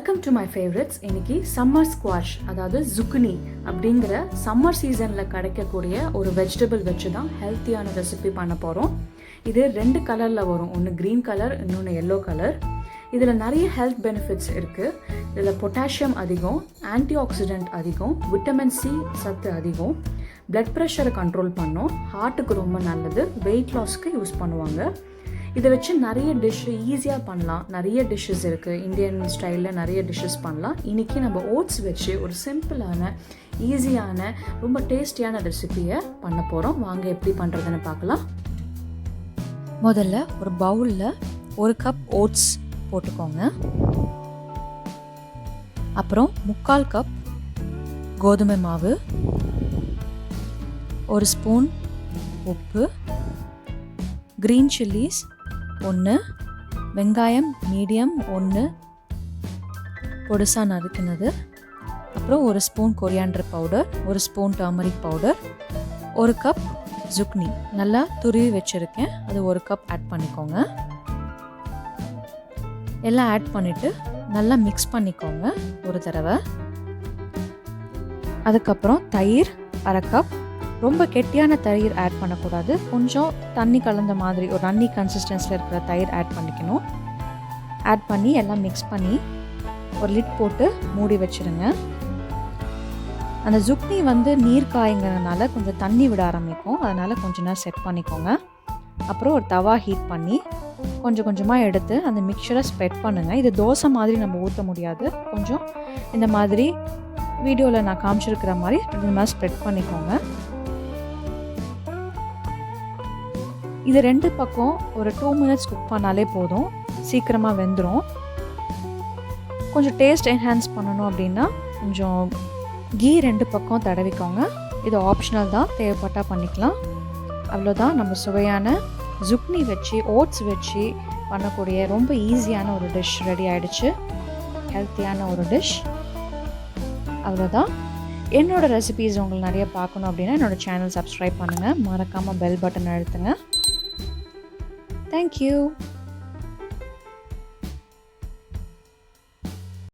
Welcome to my favourites. இன்றைக்கி summer squash, அதாவது zucchini அப்படிங்கிற சம்மர் சீசனில் கிடைக்கக்கூடிய ஒரு வெஜிடபிள் வச்சு தான் ஹெல்த்தியான ரெசிபி பண்ண போகிறோம். இது 2 கலரில் வரும், ஒன்று க்ரீன் கலர், இன்னொன்று எல்லோ கலர். இதில் நிறைய ஹெல்த் பெனிஃபிட்ஸ் இருக்குது. இதில் பொட்டாசியம் அதிகம், ஆன்டி ஆக்சிடென்ட் அதிகம், விட்டமின் சி சத்து அதிகம், பிளட் ப்ரெஷரை கண்ட்ரோல் பண்ணும், ஹார்ட்டுக்கு ரொம்ப நல்லது, வெயிட் லாஸ்க்கு யூஸ் பண்ணுவாங்க. இதை வச்சு நிறைய டிஷ்ஷு ஈஸியாக பண்ணலாம். நிறைய டிஷ்ஷஸ் இருக்குது, இந்தியன் ஸ்டைலில் நிறைய டிஷ்ஷஸ் பண்ணலாம். இன்றைக்கி நம்ம ஓட்ஸ் வச்சு ஒரு சிம்பிளான ஈஸியான ரொம்ப டேஸ்டியான ரெசிபியை பண்ண போகிறோம். வாங்க எப்படி பண்ணுறதுன்னு பார்க்கலாம். முதல்ல ஒரு பவுலில் 1 கப் ஓட்ஸ் போட்டுக்கோங்க. அப்புறம் 3/4 கப் கோதுமை மாவு, 1 ஸ்பூன் உப்பு, க்ரீன் சில்லிஸ் 1, வெங்காயம் மீடியம் 1 பொடிசாக நறுக்கினது, அப்புறம் 1 spoon coriander powder, 1 spoon turmeric powder, 1 cup zucchini நல்லா துருவி வச்சுருக்கேன், அது 1 கப் ஆட் பண்ணிக்கோங்க. எல்லாம் ஆட் பண்ணிவிட்டு நல்லா மிக்ஸ் பண்ணிக்கோங்க ஒரு தடவை. அதுக்கப்புறம் தயிர் 1/2 கப். ரொம்ப கெட்டியான தயிர் ஆட் பண்ணக்கூடாது, கொஞ்சம் தண்ணி கலந்த மாதிரி ஒரு ரன்னி கன்சிஸ்டன்சியில் இருக்கிற தயிர் ஆட் பண்ணிக்கணும். ஆட் பண்ணி எல்லாம் மிக்ஸ் பண்ணி ஒரு லிட் போட்டு மூடி வச்சுருங்க. அந்த zucchini நீர் காய்ங்கிறதுனால கொஞ்சம் தண்ணி விட ஆரம்பிக்கும், அதனால் கொஞ்சம் நேரம் செட் பண்ணிக்கோங்க. அப்புறம் ஒரு தவா ஹீட் பண்ணி கொஞ்சம் கொஞ்சமாக எடுத்து அந்த மிக்சரை ஸ்ப்ரெட் பண்ணுங்கள். இது தோசை மாதிரி நம்ம ஊற்ற முடியாது, கொஞ்சம் இந்த மாதிரி வீடியோவில் நான் காமிச்சிருக்கிற மாதிரி இந்த மாதிரி ஸ்ப்ரெட் பண்ணிக்கோங்க. இது 2 பக்கம் ஒரு 2 மினிட்ஸ் குக் பண்ணாலே போதும், சீக்கிரமாக வெந்துடும். கொஞ்சம் டேஸ்ட் என்ஹான்ஸ் பண்ணணும் அப்படின்னா கொஞ்சம் கீ 2 பக்கம் தடவிக்கோங்க. இது ஆப்ஷனல் தான், தேவைப்பட்டால் பண்ணிக்கலாம். அவ்வளோதான், நம்ம சுவையான zucchini வச்சு ஓட்ஸ் வச்சு பண்ணக்கூடிய ரொம்ப ஈஸியான ஒரு டிஷ் ரெடி ஆகிடுச்சு. ஹெல்த்தியான ஒரு டிஷ். அவ்வளோதான். என்னோடய ரெசிபீஸ் உங்களுக்கு நிறைய பார்க்கணும் அப்படின்னா என்னோடய சேனல் சப்ஸ்கிரைப் பண்ணுங்கள், மறக்காமல் பெல் பட்டன் அழுத்துங்க. Thank you.